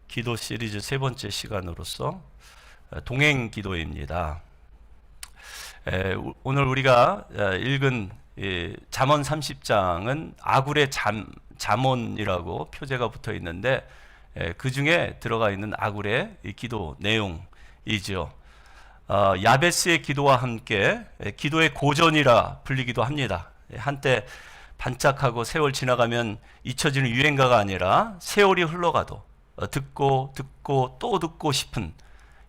기도 시리즈 세 번째 시간으로서 동행 기도입니다. 오늘 우리가 읽은 잠언 30장은 아굴의 잠언이라고 표제가 붙어 있는데 그 중에 들어가 있는 아굴의 기도 내용이죠. 야베스의 기도와 함께 기도의 고전이라 불리기도 합니다. 한때 반짝하고 세월 지나가면 잊혀지는 유행가가 아니라 세월이 흘러가도 듣고 또 듣고 싶은,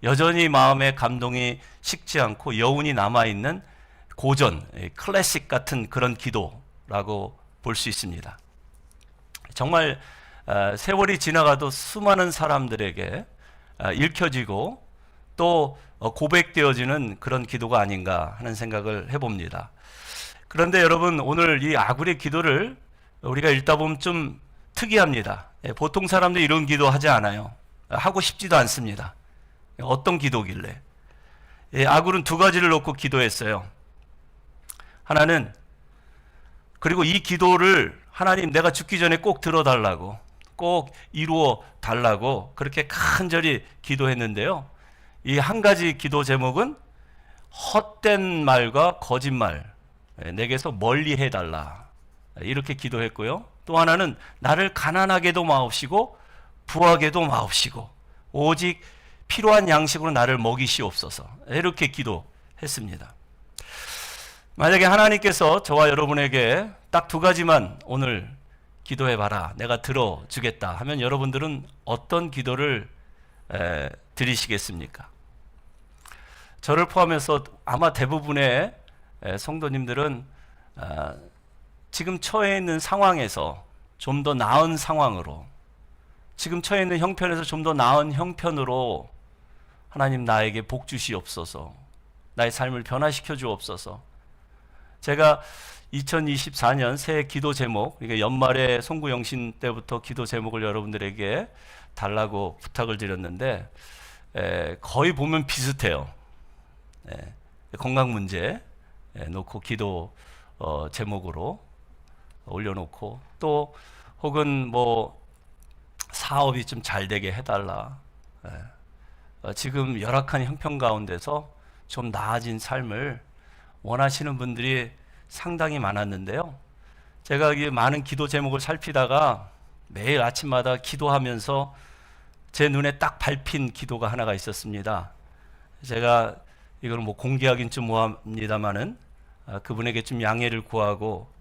여전히 마음의 감동이 식지 않고 여운이 남아있는 고전, 클래식 같은 그런 기도라고 볼 수 있습니다. 정말 세월이 지나가도 수많은 사람들에게 읽혀지고 또 고백되어지는 그런 기도가 아닌가 하는 생각을 해봅니다. 그런데 여러분, 오늘 이 아굴의 기도를 우리가 읽다 보면 좀 특이합니다. 보통 사람들이 이런 기도 하지 않아요. 하고 싶지도 않습니다. 어떤 기도길래? 아굴은 두 가지를 놓고 기도했어요. 하나는, 그리고 이 기도를 하나님 내가 죽기 전에 꼭 들어달라고, 꼭 이루어 달라고 그렇게 간절히 기도했는데요. 이 한 가지 기도 제목은 헛된 말과 거짓말 내게서 멀리 해달라, 이렇게 기도했고요. 또 하나는 나를 가난하게도 마옵시고 부하게도 마옵시고 오직 필요한 양식으로 나를 먹이시옵소서, 이렇게 기도했습니다. 만약에 하나님께서 저와 여러분에게 딱 두 가지만 오늘 기도해봐라, 내가 들어주겠다 하면 여러분들은 어떤 기도를 드리시겠습니까? 저를 포함해서 아마 대부분의 성도님들은 지금 처해 있는 상황에서 좀 더 나은 상황으로, 지금 처해 있는 형편에서 좀 더 나은 형편으로 하나님 나에게 복 주시옵소서, 나의 삶을 변화시켜 주옵소서. 제가 2024년 새해 기도 제목, 그러니까 연말에 송구영신 때부터 기도 제목을 여러분들에게 달라고 부탁을 드렸는데 거의 보면 비슷해요. 건강 문제 놓고 기도 제목으로 올려놓고, 또 혹은 뭐 사업이 좀 잘 되게 해달라, 지금 열악한 형편 가운데서 좀 나아진 삶을 원하시는 분들이 상당히 많았는데요. 제가 이 많은 기도 제목을 살피다가 매일 아침마다 기도하면서 제 눈에 딱 밟힌 기도가 하나가 있었습니다. 제가 이걸 뭐 공개하긴 좀 뭐합니다만은 그분에게 좀 양해를 구하고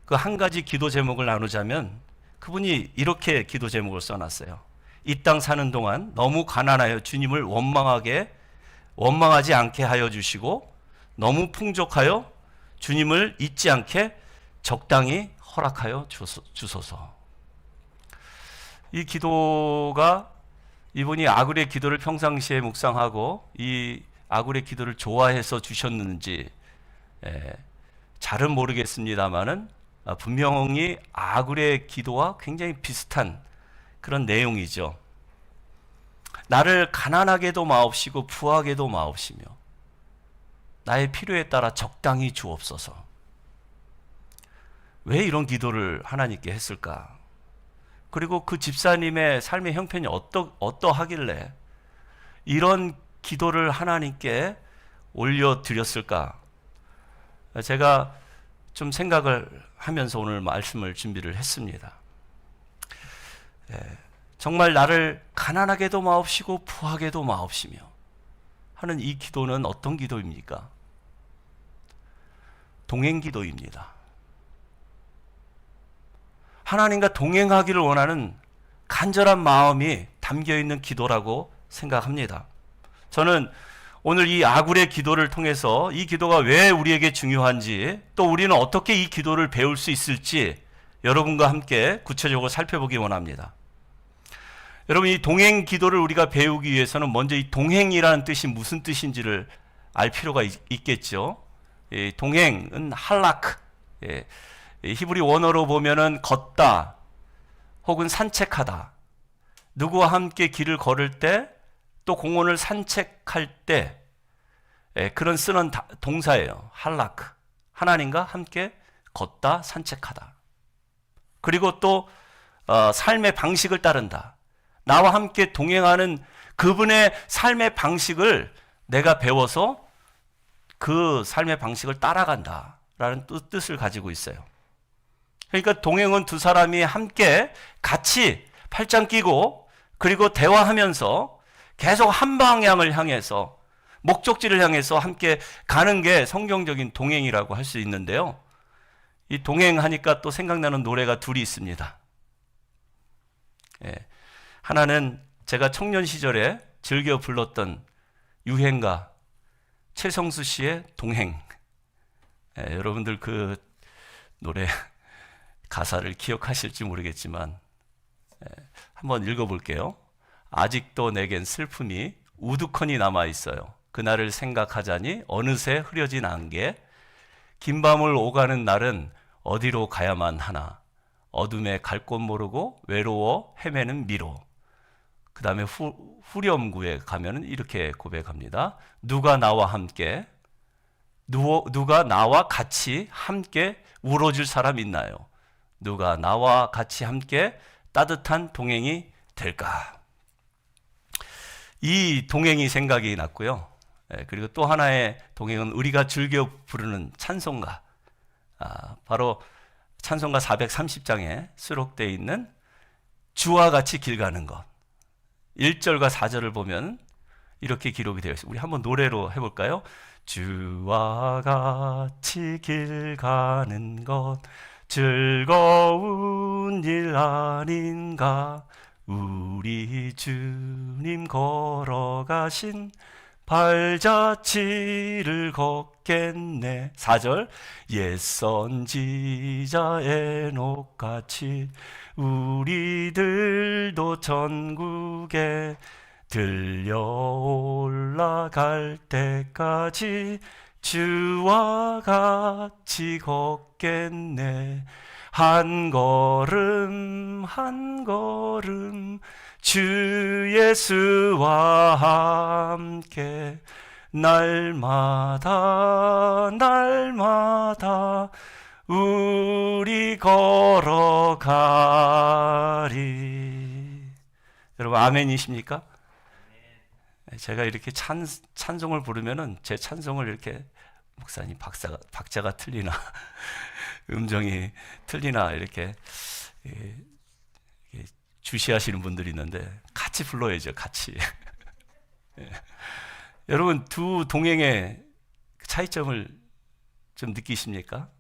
그 한 가지 기도 제목을 나누자면, 그분이 이렇게 기도 제목을 써놨어요. 이 땅 사는 동안 너무 가난하여 주님을 원망하지 않게 하여 주시고, 너무 풍족하여 주님을 잊지 않게 적당히 허락하여 주소서. 이 기도가, 이분이 아굴의 기도를 평상시에 묵상하고 이 아굴의 기도를 좋아해서 주셨는지 잘은 모르겠습니다만은 분명히 아굴의 기도와 굉장히 비슷한 그런 내용이죠. 나를 가난하게도 마옵시고 부하게도 마옵시며 나의 필요에 따라 적당히 주옵소서. 왜 이런 기도를 하나님께 했을까? 그리고 그 집사님의 삶의 형편이 어떠하길래 이런 기도를 하나님께 올려드렸을까? 제가 좀 생각을 하면서 오늘 말씀을 준비를 했습니다. 정말 나를 가난하게도 마옵시고 부하게도 마옵시며 하는 이 기도는 어떤 기도입니까? 동행 기도입니다. 하나님과 동행하기를 원하는 간절한 마음이 담겨 있는 기도라고 생각합니다. 저는 오늘 이 아굴의 기도를 통해서 이 기도가 왜 우리에게 중요한지, 또 우리는 어떻게 이 기도를 배울 수 있을지 여러분과 함께 구체적으로 살펴보기 원합니다. 여러분, 이 동행 기도를 우리가 배우기 위해서는 먼저 이 동행이라는 뜻이 무슨 뜻인지를 알 필요가 있겠죠. 동행은 할라크, 히브리 원어로 보면은 걷다 혹은 산책하다, 누구와 함께 길을 걸을 때 또 공원을 산책할 때 그런 쓰는 동사예요. 할라크, 하나님과 함께 걷다, 산책하다. 그리고 또 삶의 방식을 따른다. 나와 함께 동행하는 그분의 삶의 방식을 내가 배워서 그 삶의 방식을 따라간다라는 뜻을 가지고 있어요. 그러니까 동행은 두 사람이 함께 같이 팔짱 끼고 그리고 대화하면서 계속 한 방향을 향해서 목적지를 향해서 함께 가는 게 성경적인 동행이라고 할 수 있는데요. 이 동행하니까 또 생각나는 노래가 둘이 있습니다. 예. 하나는 제가 청년 시절에 즐겨 불렀던 유행가 최성수 씨의 동행. 예, 여러분들 그 노래 가사를 기억하실지 모르겠지만 한번 읽어볼게요. 아직도 내겐 슬픔이 우두커니 남아있어요. 그날을 생각하자니 어느새 흐려진 안개. 긴 밤을 오가는 날은 어디로 가야만 하나. 어둠에 갈 곳 모르고 외로워 헤매는 미로. 그 다음에 후렴구에 가면 이렇게 고백합니다. 누가 나와 함께, 누가 나와 같이 함께 울어줄 사람 있나요? 누가 나와 같이 함께 따뜻한 동행이 될까? 이 동행이 생각이 났고요. 그리고 또 하나의 동행은 우리가 즐겨 부르는 찬송가, 바로 찬송가 430장에 수록되어 있는 주와 같이 길 가는 것. 1절과 4절을 보면 이렇게 기록이 되어 있습니다. 우리 한번 노래로 해볼까요? 주와 같이 길 가는 것 즐거운 일 아닌가. 우리 주님 걸어가신 발자취를 걷겠네. 4절 옛 선지자 에녹같이 우리들도 천국에 들려 올라갈 때까지 주와 같이 걷겠네. 한 걸음 한 걸음 주 예수와 함께 날마다 날마다 우리 걸어가리. 여러분 아멘이십니까? 제가 이렇게 찬송을 부르면은 제 찬송을 이렇게 목사님 박자가 틀리나 음정이 틀리나 이렇게 주시하시는 분들이 있는데 같이 불러야죠. 같이. 여러분 두 동행의 차이점을 좀 느끼십니까?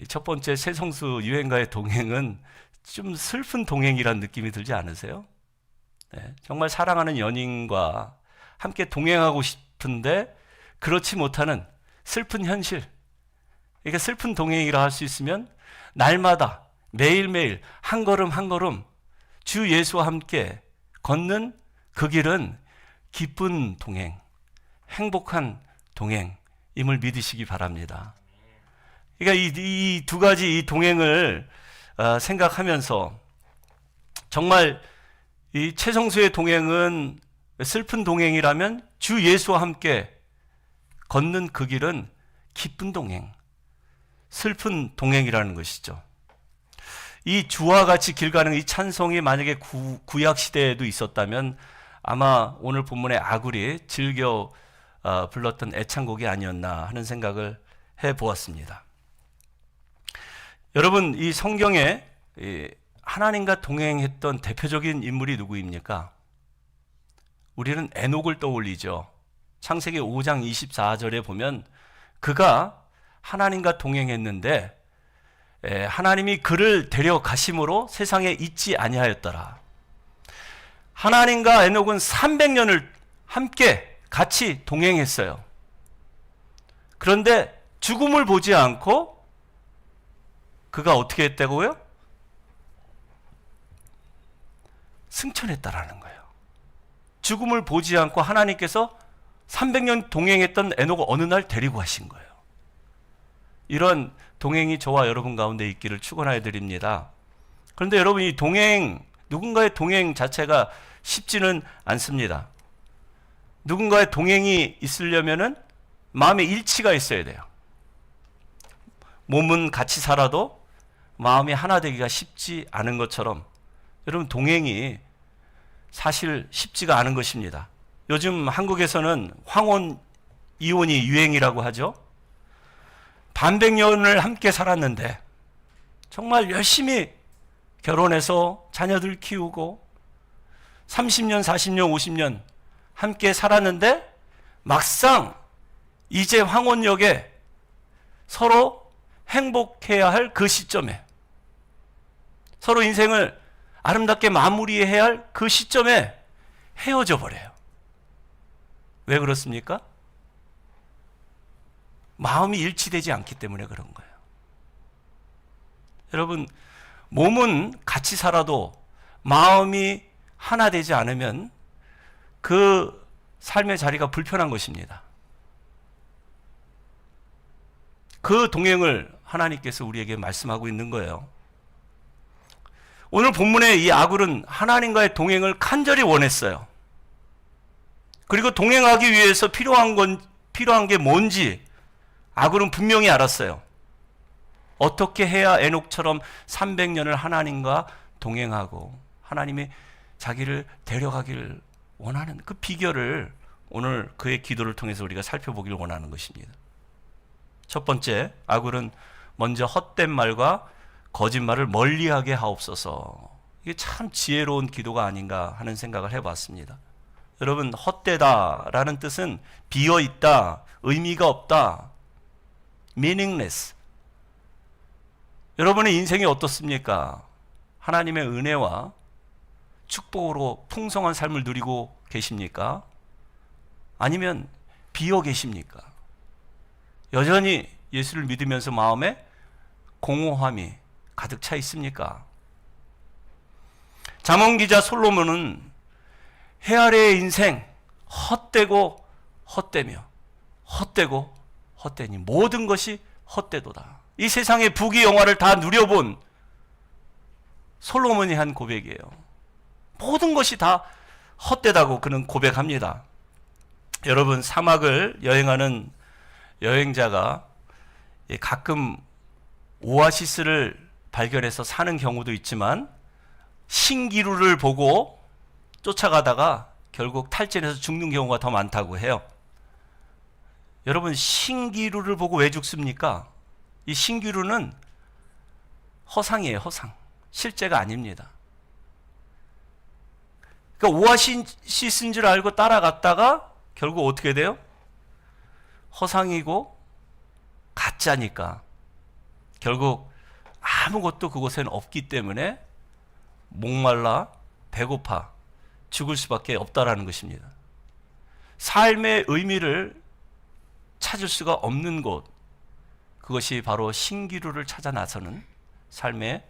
첫 번째 최성수 유행가의 동행은 좀 슬픈 동행이라는 느낌이 들지 않으세요? 정말 사랑하는 연인과 함께 동행하고 싶은데 그렇지 못하는 슬픈 현실. 그러니까 슬픈 동행이라 할 수 있으면 날마다 매일매일 한 걸음 한 걸음 주 예수와 함께 걷는 그 길은 기쁜 동행, 행복한 동행임을 믿으시기 바랍니다. 그러니까 이 두 가지 이 동행을 생각하면서 정말 이 최성수의 동행은 슬픈 동행이라면 주 예수와 함께 걷는 그 길은 기쁜 동행, 슬픈 동행이라는 것이죠. 이 주와 같이 길 가는 이 찬송이 만약에 구약 시대에도 있었다면 아마 오늘 본문의 아굴이 즐겨 불렀던 애창곡이 아니었나 하는 생각을 해보았습니다. 여러분 이 성경에 하나님과 동행했던 대표적인 인물이 누구입니까? 우리는 에녹을 떠올리죠. 창세기 5장 24절에 보면 그가 하나님과 동행했는데 하나님이 그를 데려가심으로 세상에 있지 아니하였더라. 하나님과 에녹은 300년을 함께 같이 동행했어요. 그런데 죽음을 보지 않고 그가 어떻게 했다고요? 승천했다라는 거예요. 죽음을 보지 않고 하나님께서 300년 동행했던 에녹을 어느 날 데리고 가신 거예요. 이런 동행이 저와 여러분 가운데 있기를 축원하여 드립니다. 그런데 여러분 이 동행, 누군가의 동행 자체가 쉽지는 않습니다. 누군가의 동행이 있으려면은 마음의 일치가 있어야 돼요. 몸은 같이 살아도 마음이 하나 되기가 쉽지 않은 것처럼 여러분 동행이 사실 쉽지가 않은 것입니다. 요즘 한국에서는 황혼 이혼이 유행이라고 하죠. 반백년을 함께 살았는데 정말 열심히 결혼해서 자녀들 키우고 30년, 40년, 50년 함께 살았는데 막상 이제 황혼역에 서로 행복해야 할 그 시점에, 서로 인생을 아름답게 마무리해야 할 그 시점에 헤어져 버려요. 왜 그렇습니까? 마음이 일치되지 않기 때문에 그런 거예요. 여러분, 몸은 같이 살아도 마음이 하나 되지 않으면 그 삶의 자리가 불편한 것입니다. 그 동행을 하나님께서 우리에게 말씀하고 있는 거예요. 오늘 본문의 이 아굴은 하나님과의 동행을 간절히 원했어요. 그리고 동행하기 위해서 필요한 게 뭔지 아굴은 분명히 알았어요. 어떻게 해야 에녹처럼 300년을 하나님과 동행하고 하나님이 자기를 데려가기를 원하는 그 비결을 오늘 그의 기도를 통해서 우리가 살펴보기를 원하는 것입니다. 첫 번째, 아굴은 먼저 헛된 말과 거짓말을 멀리하게 하옵소서. 이게 참 지혜로운 기도가 아닌가 하는 생각을 해봤습니다. 여러분, 헛되다라는 뜻은 비어있다, 의미가 없다, meaningless. 여러분의 인생이 어떻습니까? 하나님의 은혜와 축복으로 풍성한 삶을 누리고 계십니까? 아니면 비어 계십니까? 여전히 예수를 믿으면서 마음에 공허함이 가득 차 있습니까? 잠언 기자 솔로몬은 해 아래의 인생 헛되고 헛되며 헛되고 헛되니 모든 것이 헛되도다. 이 세상의 부귀 영화를 다 누려본 솔로몬이 한 고백이에요. 모든 것이 다 헛되다고 그는 고백합니다. 여러분, 사막을 여행하는 여행자가 가끔 오아시스를 발견해서 사는 경우도 있지만 신기루를 보고 쫓아가다가 결국 탈진해서 죽는 경우가 더 많다고 해요. 여러분, 신기루를 보고 왜 죽습니까? 이 신기루는 허상이에요, 허상. 실제가 아닙니다. 그러니까 오아시스인 줄 알고 따라갔다가 결국 어떻게 돼요? 허상이고 가짜니까 결국 아무것도 그곳에는 없기 때문에 목말라 배고파 죽을 수밖에 없다라는 것입니다. 삶의 의미를 찾을 수가 없는 곳, 그것이 바로 신기루를 찾아 나서는 삶의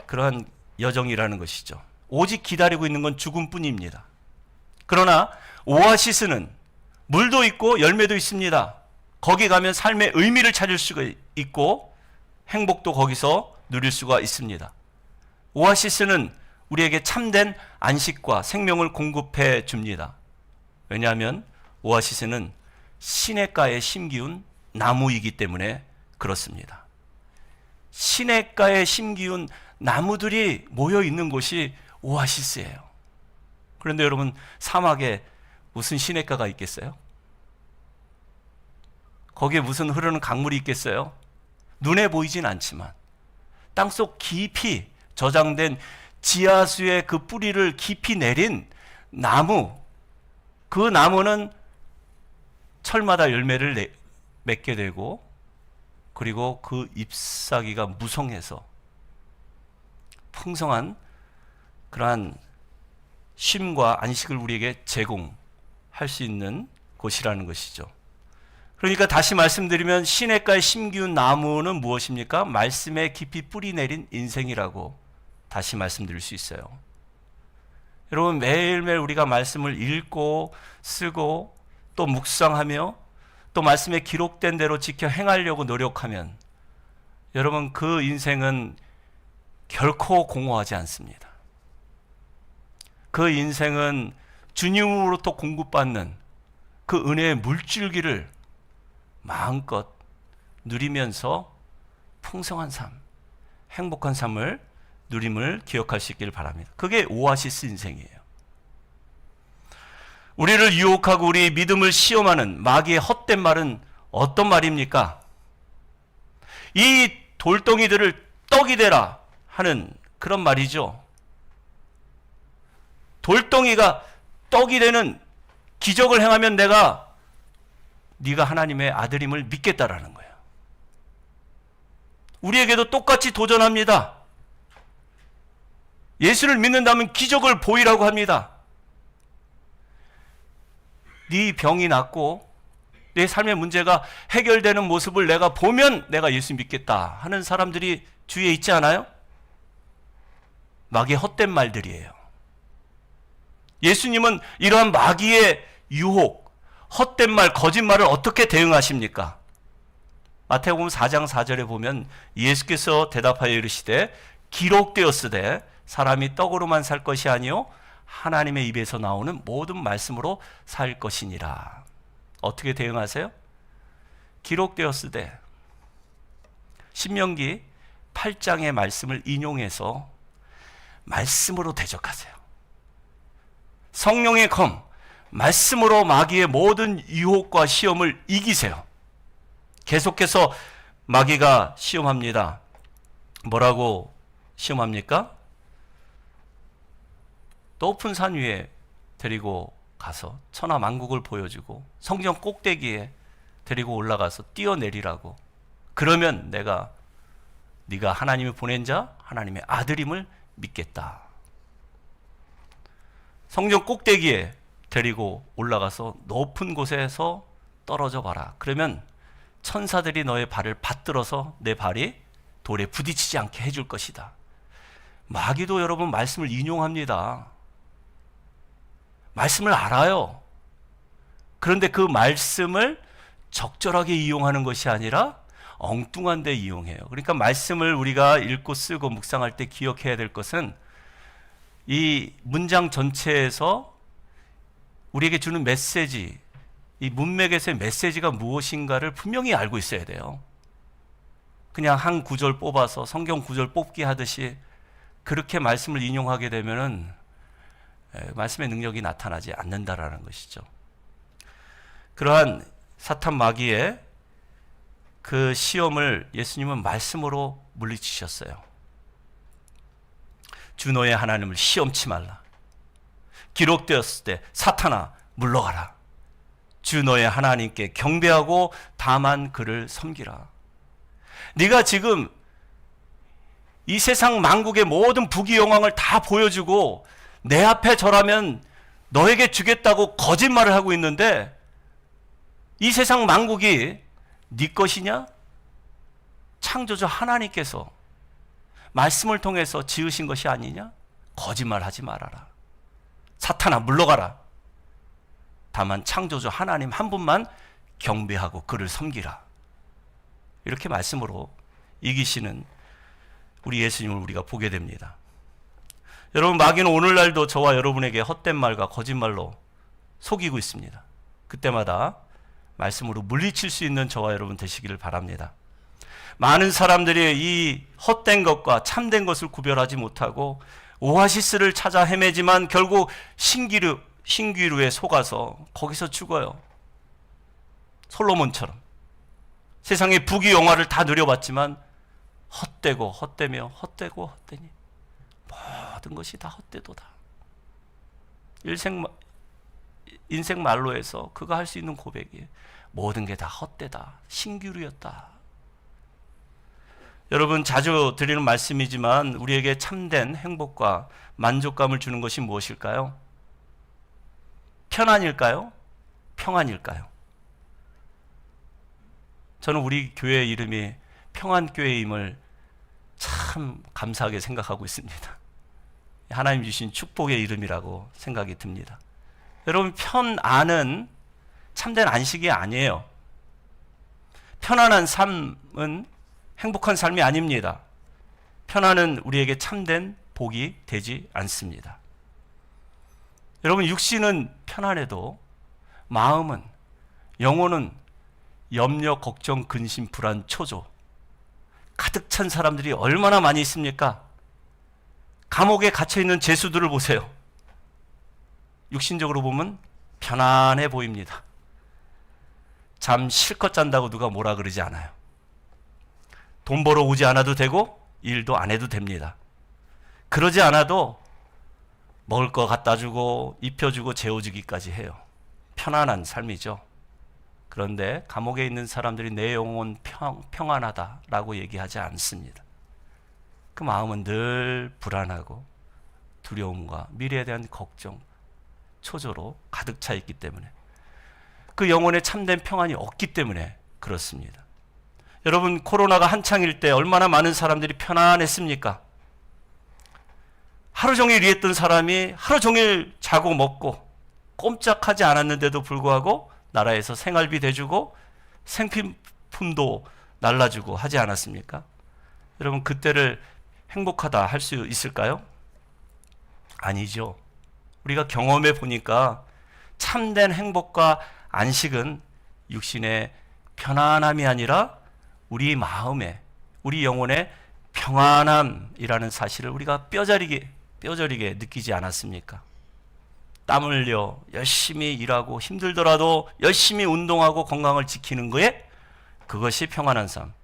그러한 여정이라는 것이죠. 오직 기다리고 있는 건 죽음뿐입니다. 그러나 오아시스는 물도 있고 열매도 있습니다. 거기 가면 삶의 의미를 찾을 수가 있고 행복도 거기서 누릴 수가 있습니다. 오아시스는 우리에게 참된 안식과 생명을 공급해 줍니다. 왜냐하면 오아시스는 시냇가에 심기운 나무이기 때문에 그렇습니다. 시냇가에 심기운 나무들이 모여 있는 곳이 오아시스예요. 그런데 여러분, 사막에 무슨 시냇가가 있겠어요? 거기에 무슨 흐르는 강물이 있겠어요? 눈에 보이진 않지만 땅속 깊이 저장된 지하수의 그 뿌리를 깊이 내린 나무, 그 나무는 철마다 열매를 맺게 되고 그리고 그 잎사귀가 무성해서 풍성한 그러한 쉼과 안식을 우리에게 제공할 수 있는 곳이라는 것이죠. 그러니까 다시 말씀드리면 시냇가에 심기운 나무는 무엇입니까? 말씀에 깊이 뿌리 내린 인생이라고 다시 말씀드릴 수 있어요. 여러분, 매일매일 우리가 말씀을 읽고 쓰고 또 묵상하며 또 말씀에 기록된 대로 지켜 행하려고 노력하면 여러분, 그 인생은 결코 공허하지 않습니다. 그 인생은 주님으로부터 공급받는 그 은혜의 물줄기를 마음껏 누리면서 풍성한 삶, 행복한 삶을 누림을 기억할 수 있기를 바랍니다. 그게 오아시스 인생이에요. 우리를 유혹하고 우리 믿음을 시험하는 마귀의 헛된 말은 어떤 말입니까? 이 돌덩이들을 떡이 되라 하는 그런 말이죠. 돌덩이가 떡이 되는 기적을 행하면 네가 하나님의 아들임을 믿겠다라는 거예요. 우리에게도 똑같이 도전합니다. 예수를 믿는다면 기적을 보이라고 합니다. 네 병이 낫고 내 삶의 문제가 해결되는 모습을 내가 보면 내가 예수 믿겠다 하는 사람들이 주위에 있지 않아요? 마귀의 헛된 말들이에요. 예수님은 이러한 마귀의 유혹, 헛된 말, 거짓말을 어떻게 대응하십니까? 마태복음 4장 4절에 보면 예수께서 대답하여 이르시되 기록되었으되 사람이 떡으로만 살 것이 아니요 하나님의 입에서 나오는 모든 말씀으로 살 것이니라. 어떻게 대응하세요? 기록되었으되 신명기 8장의 말씀을 인용해서 말씀으로 대적하세요. 성령의 검, 말씀으로 마귀의 모든 유혹과 시험을 이기세요. 계속해서 마귀가 시험합니다. 뭐라고 시험합니까? 높은 산 위에 데리고 가서 천하 만국을 보여주고 성전 꼭대기에 데리고 올라가서 뛰어내리라고. 그러면 네가 하나님이 보낸 자, 하나님의 아들임을 믿겠다. 성전 꼭대기에 데리고 올라가서 높은 곳에서 떨어져 봐라. 그러면 천사들이 너의 발을 받들어서 내 발이 돌에 부딪히지 않게 해줄 것이다. 마귀도 여러분 말씀을 인용합니다. 말씀을 알아요. 그런데 그 말씀을 적절하게 이용하는 것이 아니라 엉뚱한 데 이용해요. 그러니까 말씀을 우리가 읽고 쓰고 묵상할 때 기억해야 될 것은 이 문장 전체에서 우리에게 주는 메시지, 이 문맥에서의 메시지가 무엇인가를 분명히 알고 있어야 돼요. 그냥 한 구절 뽑아서 성경 구절 뽑기 하듯이 그렇게 말씀을 인용하게 되면은 말씀의 능력이 나타나지 않는다라는 것이죠. 그러한 사탄 마귀의 그 시험을 예수님은 말씀으로 물리치셨어요. 주 너의 하나님을 시험치 말라. 기록되었을 때 사탄아 물러가라. 주 너의 하나님께 경배하고 다만 그를 섬기라. 네가 지금 이 세상 만국의 모든 부귀 영광을 다 보여주고 내 앞에 절하면 너에게 주겠다고 거짓말을 하고 있는데 이 세상 만국이 네 것이냐? 창조주 하나님께서 말씀을 통해서 지으신 것이 아니냐? 거짓말하지 말아라. 사탄아 물러가라. 다만 창조주 하나님 한 분만 경배하고 그를 섬기라. 이렇게 말씀으로 이기시는 우리 예수님을 우리가 보게 됩니다. 여러분, 마귀는 오늘날도 저와 여러분에게 헛된 말과 거짓말로 속이고 있습니다. 그때마다 말씀으로 물리칠 수 있는 저와 여러분 되시기를 바랍니다. 많은 사람들이 이 헛된 것과 참된 것을 구별하지 못하고 오아시스를 찾아 헤매지만 결국 신기루에 속아서 거기서 죽어요. 솔로몬처럼 세상의 부귀 영화를 다 누려봤지만 헛되고 헛되며 헛되고 헛되니 모든 것이 다 헛되도다. 인생 말로에서 그가 할 수 있는 고백이 모든 게 다 헛되다. 신기루였다. 여러분, 자주 드리는 말씀이지만 우리에게 참된 행복과 만족감을 주는 것이 무엇일까요? 편안일까요? 평안일까요? 저는 우리 교회 이름이 평안교회임을 참 감사하게 생각하고 있습니다. 하나님 주신 축복의 이름이라고 생각이 듭니다. 여러분, 편안은 참된 안식이 아니에요. 편안한 삶은 행복한 삶이 아닙니다. 편안은 우리에게 참된 복이 되지 않습니다. 여러분, 육신은 편안해도 마음은, 영혼은 염려, 걱정, 근심, 불안, 초조 가득 찬 사람들이 얼마나 많이 있습니까? 감옥에 갇혀있는 죄수들을 보세요. 육신적으로 보면 편안해 보입니다. 잠 실컷 잔다고 누가 뭐라 그러지 않아요. 돈 벌어 오지 않아도 되고 일도 안 해도 됩니다. 그러지 않아도 먹을 거 갖다 주고 입혀주고 재워주기까지 해요. 편안한 삶이죠. 그런데 감옥에 있는 사람들이 내 영혼 평안하다라고 얘기하지 않습니다. 그 마음은 늘 불안하고 두려움과 미래에 대한 걱정, 초조로 가득 차 있기 때문에, 그 영혼에 참된 평안이 없기 때문에 그렇습니다. 여러분, 코로나가 한창일 때 얼마나 많은 사람들이 편안했습니까? 하루 종일 일했던 사람이 하루 종일 자고 먹고 꼼짝하지 않았는데도 불구하고 나라에서 생활비 대주고 생필품도 날라주고 하지 않았습니까? 여러분, 그때를 행복하다 할 수 있을까요? 아니죠. 우리가 경험해 보니까 참된 행복과 안식은 육신의 편안함이 아니라 우리 마음에, 우리 영혼의 평안함이라는 사실을 우리가 뼈저리게 느끼지 않았습니까? 땀 흘려 열심히 일하고 힘들더라도 열심히 운동하고 건강을 지키는 거에 그것이 평안한 삶,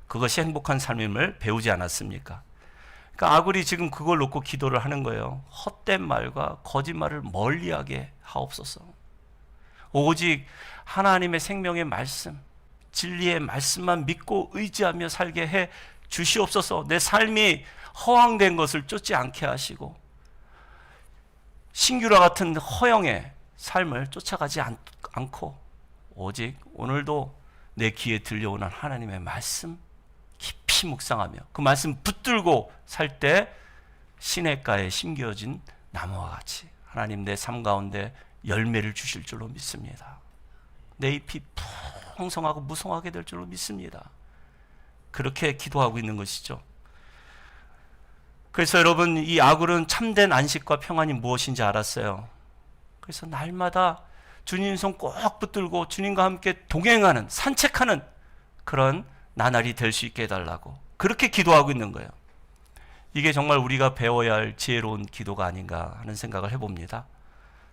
그것이 행복한 삶임을 배우지 않았습니까? 그러니까 아굴이 지금 그걸 놓고 기도를 하는 거예요. 헛된 말과 거짓말을 멀리하게 하옵소서. 오직 하나님의 생명의 말씀, 진리의 말씀만 믿고 의지하며 살게 해 주시옵소서. 내 삶이 허황된 것을 쫓지 않게 하시고 신규라 같은 허영의 삶을 쫓아가지 않고 오직 오늘도 내 귀에 들려오는 하나님의 말씀 깊이 묵상하며 그 말씀 붙들고 살 때 시냇가에 심겨진 나무와 같이 하나님 내 삶 가운데 열매를 주실 줄로 믿습니다. 내 잎이 풍성하고 무성하게 될 줄로 믿습니다. 그렇게 기도하고 있는 것이죠. 그래서 여러분, 이 아굴은 참된 안식과 평안이 무엇인지 알았어요. 그래서 날마다 주님 손 꼭 붙들고 주님과 함께 동행하는, 산책하는 그런 나날이 될 수 있게 해달라고 그렇게 기도하고 있는 거예요. 이게 정말 우리가 배워야 할 지혜로운 기도가 아닌가 하는 생각을 해봅니다.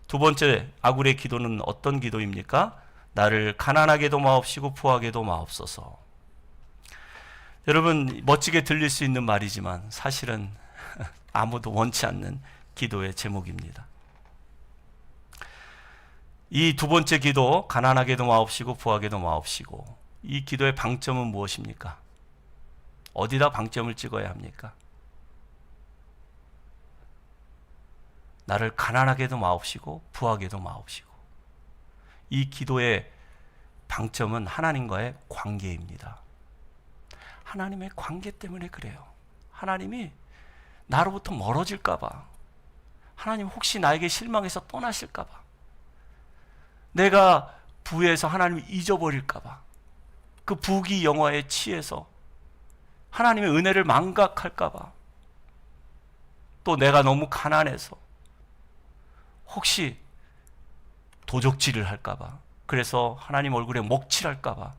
두 번째, 아굴의 기도는 어떤 기도입니까? 나를 가난하게도 마옵시고 부하게도 마옵소서. 여러분, 멋지게 들릴 수 있는 말이지만 사실은 아무도 원치 않는 기도의 제목입니다. 이 두 번째 기도, 가난하게도 마옵시고 부하게도 마옵시고, 이 기도의 방점은 무엇입니까? 어디다 방점을 찍어야 합니까? 나를 가난하게도 마옵시고 부하게도 마옵시고. 이 기도의 방점은 하나님과의 관계입니다. 하나님의 관계 때문에 그래요. 하나님이 나로부터 멀어질까 봐, 하나님 혹시 나에게 실망해서 떠나실까 봐, 내가 부에서 하나님을 잊어버릴까 봐, 그 부귀 영화에 취해서 하나님의 은혜를 망각할까 봐, 또 내가 너무 가난해서 혹시 도적질을 할까 봐, 그래서 하나님 얼굴에 먹칠할까 봐,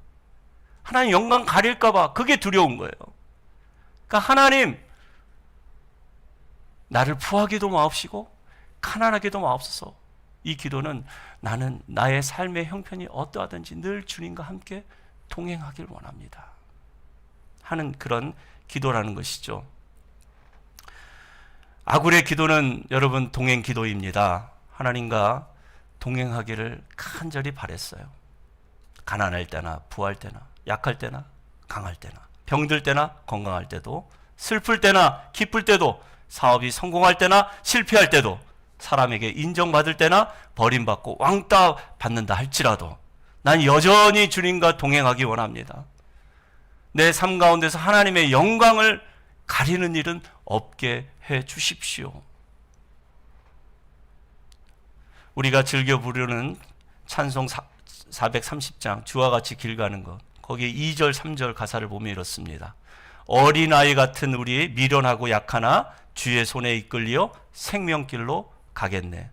하나님 영광 가릴까 봐, 그게 두려운 거예요. 그러니까 하나님, 나를 부하게도 마옵시고 가난하게도 마옵소서. 이 기도는 나는 나의 삶의 형편이 어떠하든지 늘 주님과 함께 동행하길 원합니다 하는 그런 기도라는 것이죠. 아굴의 기도는 여러분 동행 기도입니다. 하나님과 동행하기를 간절히 바랬어요. 가난할 때나 부할 때나 약할 때나 강할 때나 병들 때나 건강할 때도 슬플 때나 기쁠 때도 사업이 성공할 때나 실패할 때도 사람에게 인정받을 때나 버림받고 왕따 받는다 할지라도 난 여전히 주님과 동행하기 원합니다. 내 삶 가운데서 하나님의 영광을 가리는 일은 없게 해 주십시오. 우리가 즐겨 부르는 찬송 430장 주와 같이 길 가는 것, 거기에 2절 3절 가사를 보면 이렇습니다. 어린아이 같은 우리 미련하고 약하나 주의 손에 이끌려 생명길로 가겠네.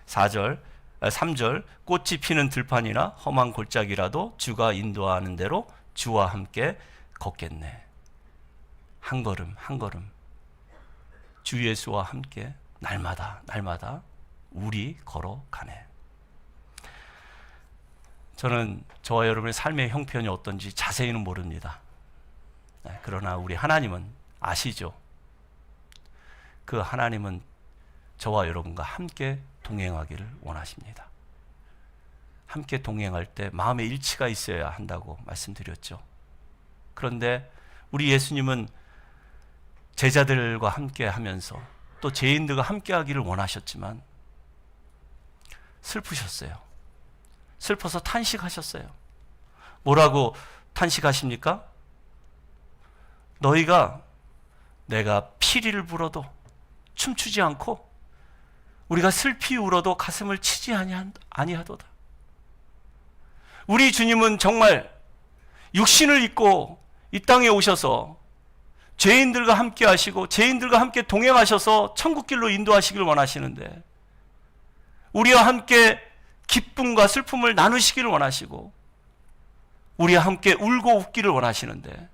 3절 꽃이 피는 들판이나 험한 골짜기라도 주가 인도하는 대로 주와 함께 걷겠네. 한 걸음 한 걸음 주 예수와 함께 날마다 우리 걸어가네. 저는 저와 여러분의 삶의 형편이 어떤지 자세히는 모릅니다. 그러나 우리 하나님은 아시죠. 그 하나님은 저와 여러분과 함께 동행하기를 원하십니다. 함께 동행할 때 마음의 일치가 있어야 한다고 말씀드렸죠. 그런데 우리 예수님은 제자들과 함께 하면서 또 죄인들과 함께 하기를 원하셨지만 슬프셨어요. 슬퍼서 탄식하셨어요. 뭐라고 탄식하십니까? 너희가 내가 피리를 불어도 춤추지 않고 우리가 슬피 울어도 가슴을 치지 아니하도다. 우리 주님은 정말 육신을 입고 이 땅에 오셔서 죄인들과 함께 하시고 죄인들과 함께 동행하셔서 천국길로 인도하시길 원하시는데 우리와 함께 기쁨과 슬픔을 나누시기를 원하시고 우리와 함께 울고 웃기를 원하시는데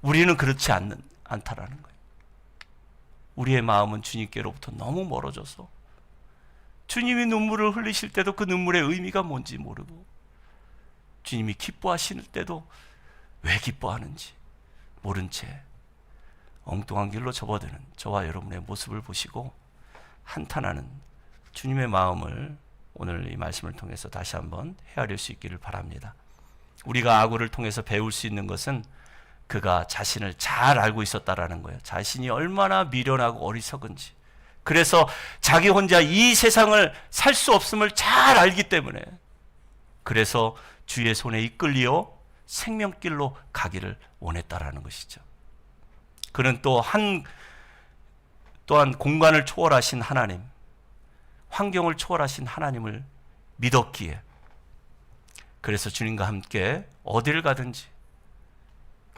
우리는 그렇지 않다라는 거예요. 우리의 마음은 주님께로부터 너무 멀어져서 주님이 눈물을 흘리실 때도 그 눈물의 의미가 뭔지 모르고 주님이 기뻐하실 때도 왜 기뻐하는지 모른 채 엉뚱한 길로 접어드는 저와 여러분의 모습을 보시고 한탄하는 주님의 마음을 오늘 이 말씀을 통해서 다시 한번 헤아릴 수 있기를 바랍니다. 우리가 아구를 통해서 배울 수 있는 것은 그가 자신을 잘 알고 있었다라는 거예요. 자신이 얼마나 미련하고 어리석은지. 그래서 자기 혼자 이 세상을 살 수 없음을 잘 알기 때문에 그래서 주의 손에 이끌리어 생명길로 가기를 원했다라는 것이죠. 그는 또한 공간을 초월하신 하나님, 환경을 초월하신 하나님을 믿었기에 그래서 주님과 함께 어디를 가든지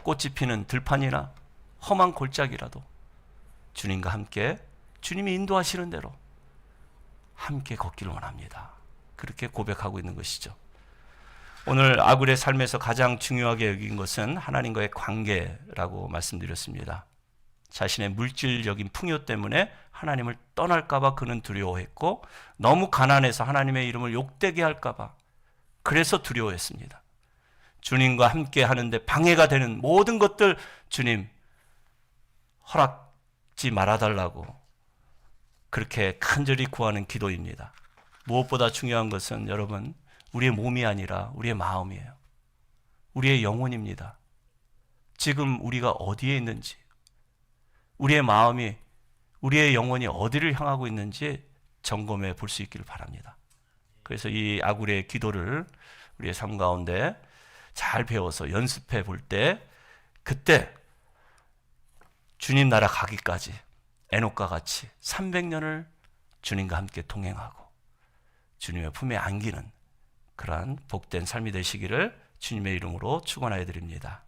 꽃이 피는 들판이나 험한 골짜기라도 주님과 함께 주님이 인도하시는 대로 함께 걷기를 원합니다. 그렇게 고백하고 있는 것이죠. 오늘 아굴의 삶에서 가장 중요하게 여긴 것은 하나님과의 관계라고 말씀드렸습니다. 자신의 물질적인 풍요 때문에 하나님을 떠날까 봐 그는 두려워했고 너무 가난해서 하나님의 이름을 욕되게 할까 봐 그래서 두려워했습니다. 주님과 함께 하는데 방해가 되는 모든 것들 주님 허락지 말아달라고 그렇게 간절히 구하는 기도입니다. 무엇보다 중요한 것은 여러분 우리의 몸이 아니라 우리의 마음이에요. 우리의 영혼입니다. 지금 우리가 어디에 있는지 우리의 마음이 우리의 영혼이 어디를 향하고 있는지 점검해 볼 수 있기를 바랍니다. 그래서 이 아굴의 기도를 우리의 삶 가운데 잘 배워서 연습해 볼 때 그때 주님 나라 가기까지 에녹과 같이 300년을 주님과 함께 동행하고 주님의 품에 안기는 그러한 복된 삶이 되시기를 주님의 이름으로 축원하여 드립니다.